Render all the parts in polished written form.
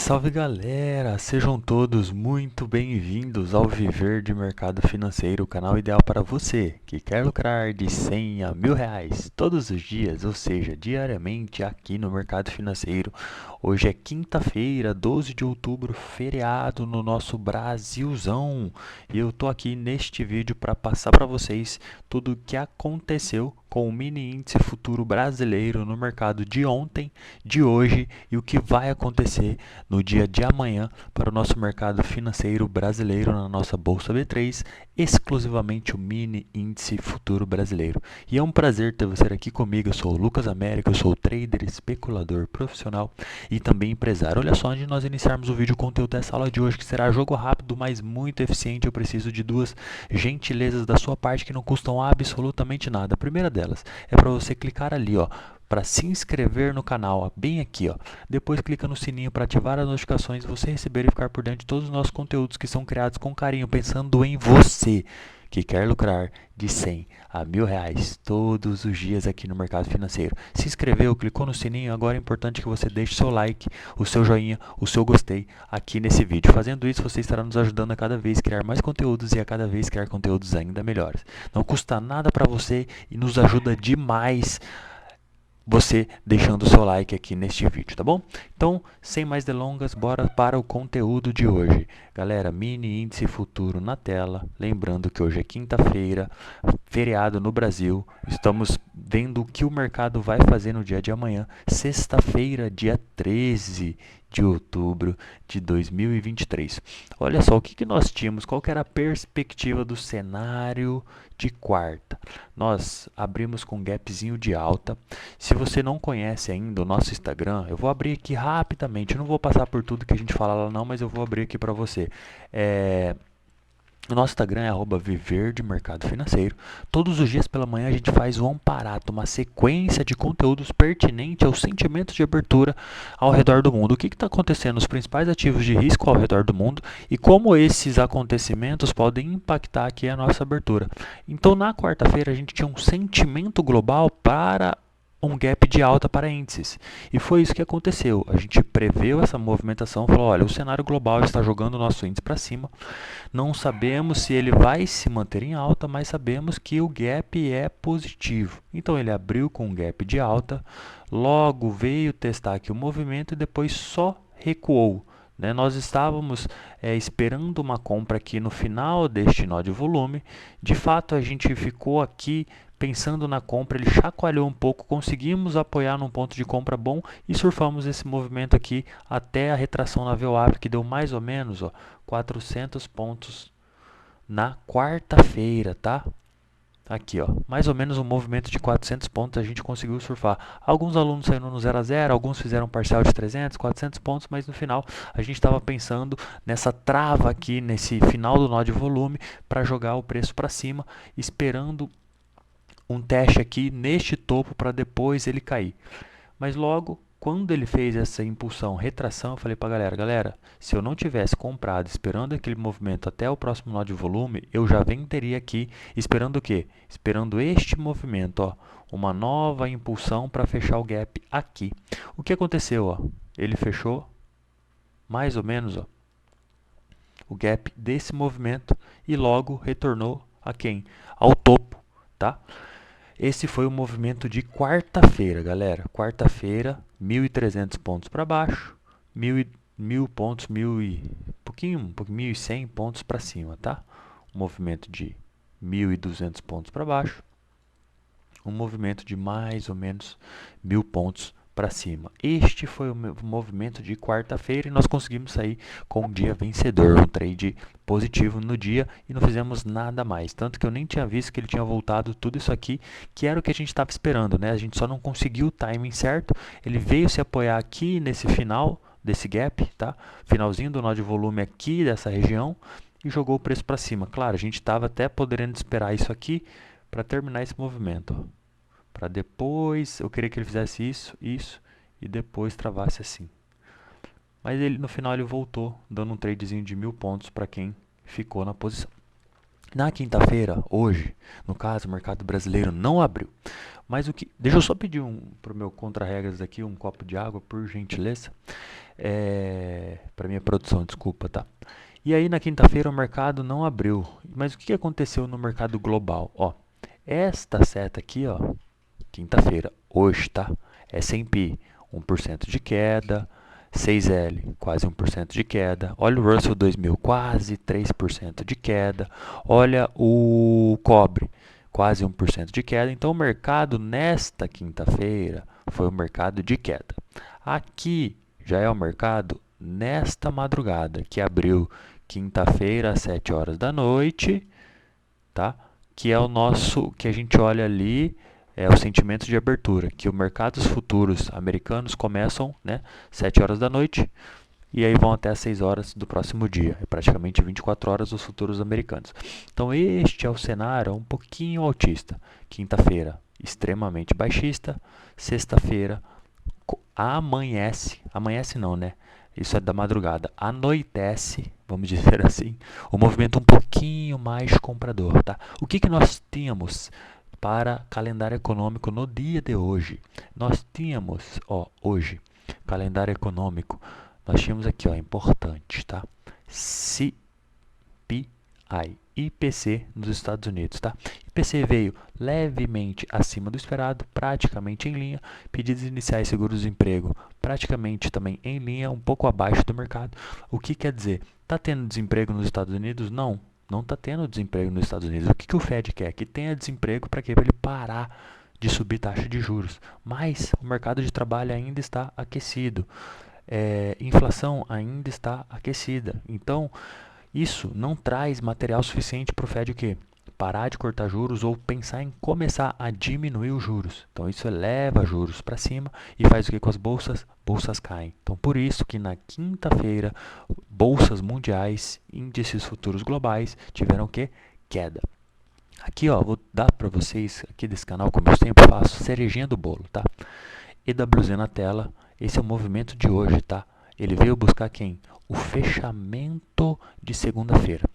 salve galera! Sejam todos muito bem-vindos ao Viver de Mercado Financeiro, o canal ideal para você que quer lucrar de 100 a R$ 1.000 todos os dias, ou seja, diariamente aqui no Mercado Financeiro. Hoje é quinta-feira, 12 de outubro, feriado no nosso Brasilzão. E eu tô aqui neste vídeo para passar para vocês tudo o que aconteceu com o mini índice futuro brasileiro no mercado de ontem, de hoje e o que vai acontecer no dia de amanhã para o nosso mercado financeiro brasileiro na nossa Bolsa B3, exclusivamente o mini índice futuro brasileiro. E é um prazer ter você aqui comigo. Eu sou o Lucas Américo, eu sou trader, especulador profissional e também empresário. Olha só, antes de nós iniciarmos o vídeo conteúdo dessa aula de hoje, que será jogo rápido, mas muito eficiente, eu preciso de duas gentilezas da sua parte que não custam absolutamente nada. A primeira delas é para você clicar ali, ó, para se inscrever no canal, ó, bem aqui, ó. Depois clica no sininho para ativar as notificações, você receber e ficar por dentro de todos os nossos conteúdos que são criados com carinho, pensando em você que quer lucrar de 100 a R$ 1.000 todos os dias aqui no mercado financeiro. Se inscreveu, clicou no sininho, agora é importante que você deixe seu like, o seu joinha, o seu gostei aqui nesse vídeo. Fazendo isso, você estará nos ajudando a cada vez criar mais conteúdos e a cada vez criar conteúdos ainda melhores. Não custa nada para você e nos ajuda demais você deixando o seu like aqui neste vídeo, tá bom? Então, sem mais delongas, bora para o conteúdo de hoje. Galera, mini índice futuro na tela. Lembrando que hoje é quinta-feira, feriado no Brasil. Estamos vendo o que o mercado vai fazer no dia de amanhã, sexta-feira, dia 13 de outubro de 2023. Olha só, o que nós tínhamos, qual que era a perspectiva do cenário de quarta? Nós abrimos com um gapzinho de alta. Se você não conhece ainda o nosso Instagram, eu vou abrir aqui rapidamente. Eu não vou passar por tudo que a gente fala lá não, mas eu vou abrir aqui para você. O nosso Instagram é @viver de mercado financeiro. Todos os dias pela manhã a gente faz um amparato, uma sequência de conteúdos pertinentes aos sentimentos de abertura ao redor do mundo. O que está acontecendo nos principais ativos de risco ao redor do mundo e como esses acontecimentos podem impactar aqui a nossa abertura. Então, na quarta-feira a gente tinha um sentimento global para um gap de alta para índices. E foi isso que aconteceu. A gente preveu essa movimentação, falou, olha, o cenário global está jogando o nosso índice para cima. Não sabemos se ele vai se manter em alta, mas sabemos que o gap é positivo. Então ele abriu com um gap de alta, logo veio testar aqui o movimento e depois só recuou. Nós estávamos esperando uma compra aqui no final deste nó de volume. De fato, a gente ficou aqui pensando na compra, ele chacoalhou um pouco, conseguimos apoiar num ponto de compra bom e surfamos esse movimento aqui até a retração na VWAP, que deu mais ou menos 400 pontos na quarta-feira, tá? Aqui, ó, mais ou menos um movimento de 400 pontos a gente conseguiu surfar. Alguns alunos saíram no 0 a 0, alguns fizeram um parcial de 300, 400 pontos, mas no final a gente estava pensando nessa trava aqui, nesse final do nó de volume, para jogar o preço para cima, esperando um teste aqui neste topo para depois ele cair. Mas logo, quando ele fez essa impulsão, retração, eu falei para a galera, se eu não tivesse comprado esperando aquele movimento até o próximo nó de volume, eu já venderia aqui, esperando o quê? Esperando este movimento, ó, uma nova impulsão para fechar o gap aqui. O que aconteceu? Ó? Ele fechou mais ou menos o gap desse movimento e logo retornou a quem? Ao topo, tá? Esse foi o movimento de quarta-feira, galera. Quarta-feira, 1.300 pontos para baixo, 1.000 pontos, 1.100 pontos para cima, tá? Um movimento de 1.200 pontos para baixo, um movimento de mais ou menos 1.000 pontos para cima. Este foi o movimento de quarta-feira e nós conseguimos sair com um dia vencedor, um trade positivo no dia e não fizemos nada mais. Tanto que eu nem tinha visto que ele tinha voltado tudo isso aqui, que era o que a gente estava esperando, né? A gente só não conseguiu o timing certo. Ele veio se apoiar aqui nesse final desse gap, tá? Finalzinho do nó de volume aqui dessa região e jogou o preço para cima. Claro, a gente estava até podendo esperar isso aqui para terminar esse movimento, ó. Para depois, eu queria que ele fizesse isso e depois travasse assim. Mas ele no final ele voltou, dando um tradezinho de 1.000 pontos para quem ficou na posição. Na quinta-feira, hoje, no caso, o mercado brasileiro não abriu. Mas o que... Deixa eu só pedir para o meu contra-regras aqui um copo de água, por gentileza. Para minha produção, desculpa, tá? E aí na quinta-feira o mercado não abriu. Mas o que aconteceu no mercado global? Ó, esta seta aqui, ó, quinta-feira, hoje, tá? S&P 1% de queda, 6L quase 1% de queda. Olha o Russell 2000, quase 3% de queda. Olha o cobre, quase 1% de queda. Então o mercado nesta quinta-feira foi um mercado de queda. Aqui já é o mercado nesta madrugada, que abriu quinta-feira às 7 horas da noite, tá? Que é o nosso, que a gente olha ali, é o sentimento de abertura, que os mercados futuros americanos começam, né, 7 horas da noite e aí vão até as 6 horas do próximo dia. É praticamente 24 horas os futuros americanos. Então este é o cenário um pouquinho altista. Quinta-feira, extremamente baixista. Sexta-feira, amanhece não, né? Isso é da madrugada. Anoitece, vamos dizer assim, o movimento um pouquinho mais comprador, tá? O que nós tínhamos para calendário econômico no dia de hoje? Nós tínhamos, ó, hoje, calendário econômico, nós tínhamos aqui, ó, importante, tá? CPI, IPC nos Estados Unidos, tá? IPC veio levemente acima do esperado, praticamente em linha. Pedidos iniciais seguro-desemprego, praticamente também em linha, um pouco abaixo do mercado. O que quer dizer? Está tendo desemprego nos Estados Unidos? Não, não está tendo desemprego nos Estados Unidos. O que o Fed quer? Que tenha desemprego para quê? Para ele parar de subir taxa de juros. Mas o mercado de trabalho ainda está aquecido. Inflação ainda está aquecida. Então, isso não traz material suficiente para o Fed o quê? Parar de cortar juros ou pensar em começar a diminuir os juros. Então isso eleva juros para cima e faz o que com as bolsas? Bolsas caem. Então por isso que na quinta-feira, bolsas mundiais, índices futuros globais tiveram o quê? Queda. Aqui ó, vou dar para vocês aqui desse canal, como eu sempre faço, cerejinha do bolo, tá? EWZ na tela, esse é o movimento de hoje, tá? Ele veio buscar quem? O fechamento de segunda-feira.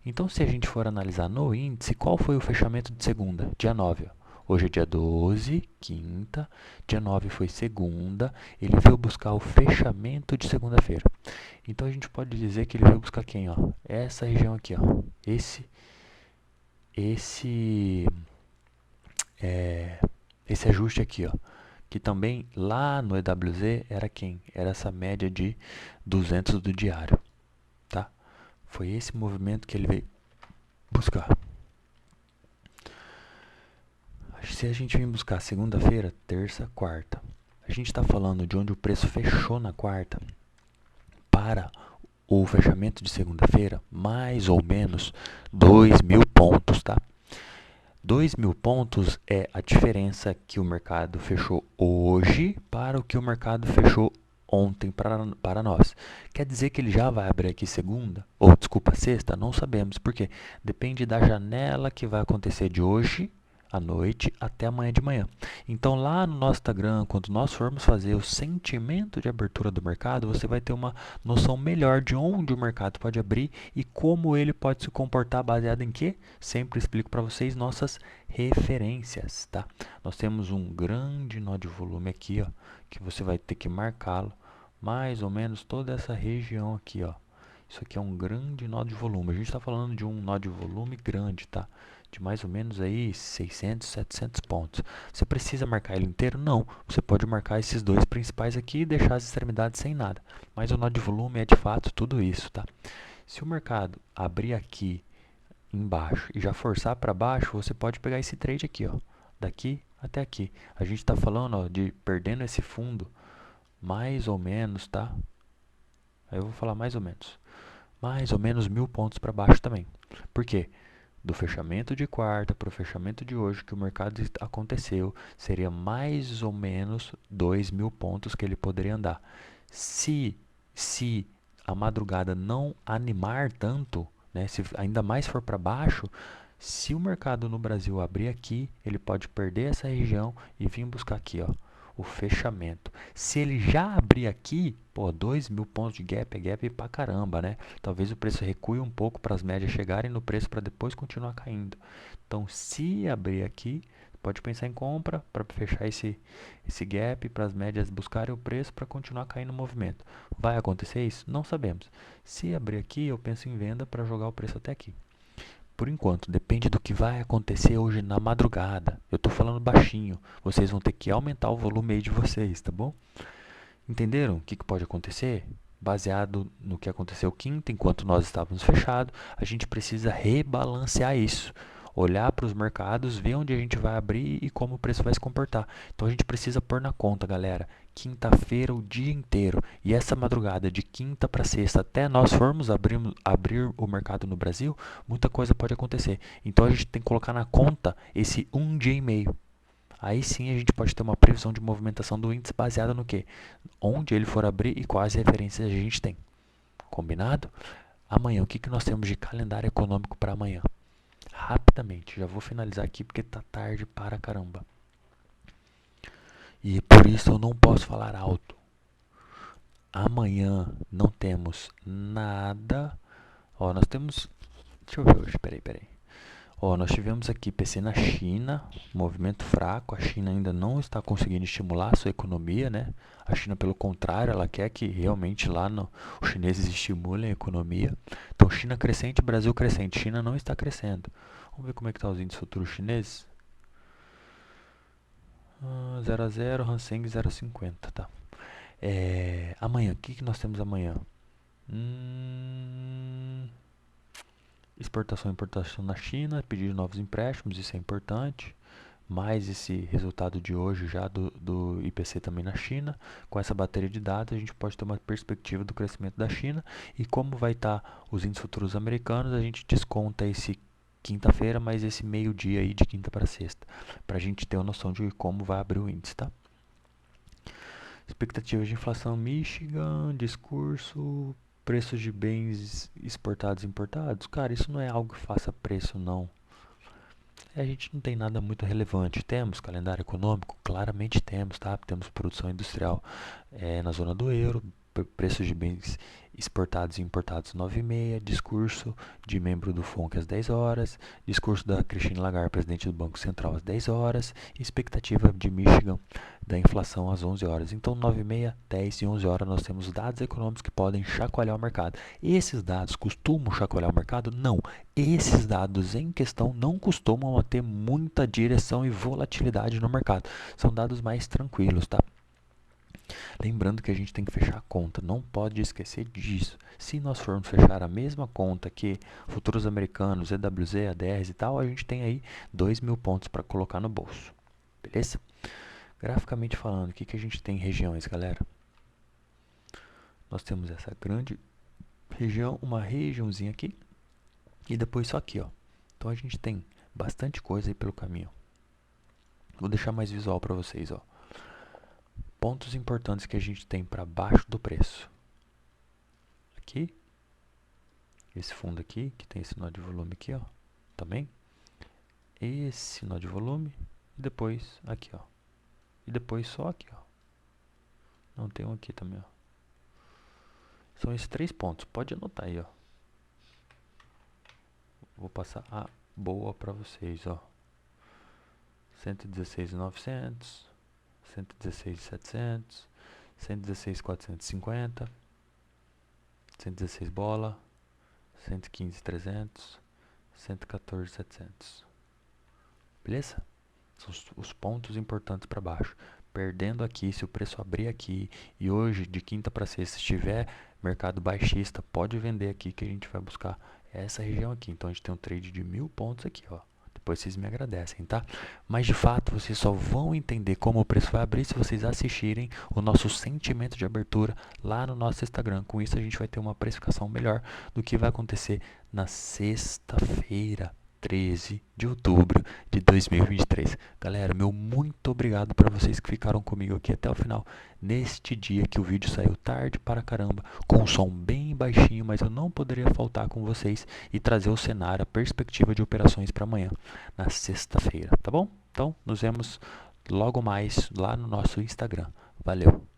Então, se a gente for analisar no índice, qual foi o fechamento de segunda? Dia 9. Ó. Hoje é dia 12, quinta. Dia 9 foi segunda. Ele veio buscar o fechamento de segunda-feira. Então, a gente pode dizer que ele veio buscar quem? Ó? Essa região aqui. Ó. Esse ajuste aqui, ó, que também lá no EWZ era quem? Era essa média de 200 do diário, tá? Foi esse movimento que ele veio buscar. Se a gente vir buscar segunda-feira, terça, quarta, a gente está falando de onde o preço fechou na quarta para o fechamento de segunda-feira, mais ou menos 2.000 pontos, tá? 2.000 pontos é a diferença que o mercado fechou hoje para o que o mercado fechou ontem para nós. Quer dizer que ele já vai abrir aqui segunda? Ou, desculpa, sexta? Não sabemos. Por quê? Depende da janela que vai acontecer de hoje à noite até amanhã de manhã. Então, lá no nosso Instagram, quando nós formos fazer o sentimento de abertura do mercado, você vai ter uma noção melhor de onde o mercado pode abrir e como ele pode se comportar baseado em quê? Sempre explico para vocês nossas referências, tá? Nós temos um grande nó de volume aqui, ó, que você vai ter que marcá-lo, mais ou menos toda essa região aqui, ó. Isso aqui é um grande nó de volume. A gente está falando de um nó de volume grande, tá? De mais ou menos aí 600, 700 pontos. Você precisa marcar ele inteiro? Não. Você pode marcar esses dois principais aqui e deixar as extremidades sem nada. Mas o nó de volume é de fato tudo isso, tá? Se o mercado abrir aqui embaixo e já forçar para baixo, você pode pegar esse trade aqui, ó, daqui até aqui. A gente está falando, ó, de perdendo esse fundo mais ou menos, tá? Aí eu vou falar mais ou menos. Mais ou menos 1.000 pontos para baixo também. Por quê? Do fechamento de quarta para o fechamento de hoje, que o mercado aconteceu, seria mais ou menos 2.000 pontos que ele poderia andar. Se a madrugada não animar tanto, né, se ainda mais for para baixo, se o mercado no Brasil abrir aqui, ele pode perder essa região e vir buscar aqui, ó, o fechamento. Se ele já abrir aqui, pô, 2.000 pontos de gap é gap pra caramba, né? Talvez o preço recue um pouco para as médias chegarem no preço para depois continuar caindo. Então, se abrir aqui, Pode pensar em compra para fechar esse gap, para as médias buscarem o preço para continuar caindo o movimento. Vai acontecer isso? Não sabemos. Se abrir aqui, eu penso em venda para jogar o preço até aqui. Por enquanto, depende do que vai acontecer hoje na madrugada. Eu estou falando baixinho. Vocês vão ter que aumentar o volume aí de vocês, tá bom? Entenderam o que pode acontecer? Baseado no que aconteceu quinta, enquanto nós estávamos fechados, a gente precisa rebalancear isso. Olhar para os mercados, ver onde a gente vai abrir e como o preço vai se comportar. Então a gente precisa pôr na conta, galera. Quinta-feira o dia inteiro. E essa madrugada de quinta para sexta, até nós formos abrir o mercado no Brasil, muita coisa pode acontecer. Então a gente tem que colocar na conta esse um dia e meio. Aí sim a gente pode ter uma previsão de movimentação do índice baseada no quê? Onde ele for abrir e quais referências a gente tem. Combinado? Amanhã, o que nós temos de calendário econômico para amanhã? Rapidamente, já vou finalizar aqui porque tá tarde para caramba. E por isso eu não posso falar alto. Amanhã não temos nada. Ó, nós temos... Deixa eu ver hoje, peraí. Ó, nós tivemos aqui IPC na China, movimento fraco. A China ainda não está conseguindo estimular a sua economia, né? A China, pelo contrário, ela quer que realmente lá os chineses estimulem a economia. Então, China crescente, Brasil crescente. China não está crescendo. Vamos ver como é que está os índices futuros chineses. 0 a 0, Hang Seng 0,50, tá? Amanhã, o que nós temos amanhã? Exportação e importação na China, pedido de novos empréstimos, isso é importante. Mais esse resultado de hoje já do IPC também na China. Com essa bateria de dados, a gente pode ter uma perspectiva do crescimento da China. E como vai estar os índices futuros americanos, a gente desconta esse quinta-feira, mais esse meio-dia aí de quinta para sexta. Para a gente ter uma noção de como vai abrir o índice, tá? Expectativas de inflação Michigan, discurso... Preços de bens exportados e importados, cara, isso não é algo que faça preço, não. A gente não tem nada muito relevante. Temos calendário econômico? Claramente temos, tá? Temos produção industrial na zona do euro, preços de bens exportados e importados 9h30, discurso de membro do FONC às 10 horas, discurso da Christine Lagarde, presidente do Banco Central, às 10 horas, e expectativa de Michigan da inflação às 11 horas. Então, 9h30, 10 e 11 horas nós temos dados econômicos que podem chacoalhar o mercado. Esses dados costumam chacoalhar o mercado? Não. Esses dados em questão não costumam ter muita direção e volatilidade no mercado. São dados mais tranquilos, tá? Lembrando que a gente tem que fechar a conta, não pode esquecer disso. Se nós formos fechar a mesma conta que futuros americanos, EWZ, ADRs e tal, a gente tem aí 2.000 pontos para colocar no bolso. Beleza? Graficamente falando, o que a gente tem em regiões, galera? Nós temos essa grande região, uma regiãozinha aqui, e depois só aqui, ó. Então a gente tem bastante coisa aí pelo caminho. Vou deixar mais visual para vocês, ó. Pontos importantes que a gente tem para baixo do preço. Aqui. Esse fundo aqui, que tem esse nó de volume aqui, ó. Também. Esse nó de volume. E depois aqui, ó. E depois só aqui, ó. Não, tem um aqui também, ó. São esses 3 pontos. Pode anotar aí, ó. Vou passar a boa para vocês, ó. 116.900, 116.700, 116.450, 116 bola, 115.300, 114.700. Beleza? São os pontos importantes para baixo. Perdendo aqui, se o preço abrir aqui e hoje de quinta para sexta estiver mercado baixista, pode vender aqui que a gente vai buscar essa região aqui. Então a gente tem um trade de 1.000 pontos aqui, ó. Depois vocês me agradecem, tá? Mas de fato vocês só vão entender como o preço vai abrir se vocês assistirem o nosso sentimento de abertura lá no nosso Instagram. Com isso a gente vai ter uma precificação melhor do que vai acontecer na sexta-feira, 13 de outubro de 2023. Galera, meu muito obrigado para vocês que ficaram comigo aqui até o final, neste dia que o vídeo saiu tarde para caramba, com um som bem baixinho, mas eu não poderia faltar com vocês e trazer o cenário, a perspectiva de operações para amanhã, na sexta-feira, tá bom? Então, nos vemos logo mais lá no nosso Instagram. Valeu!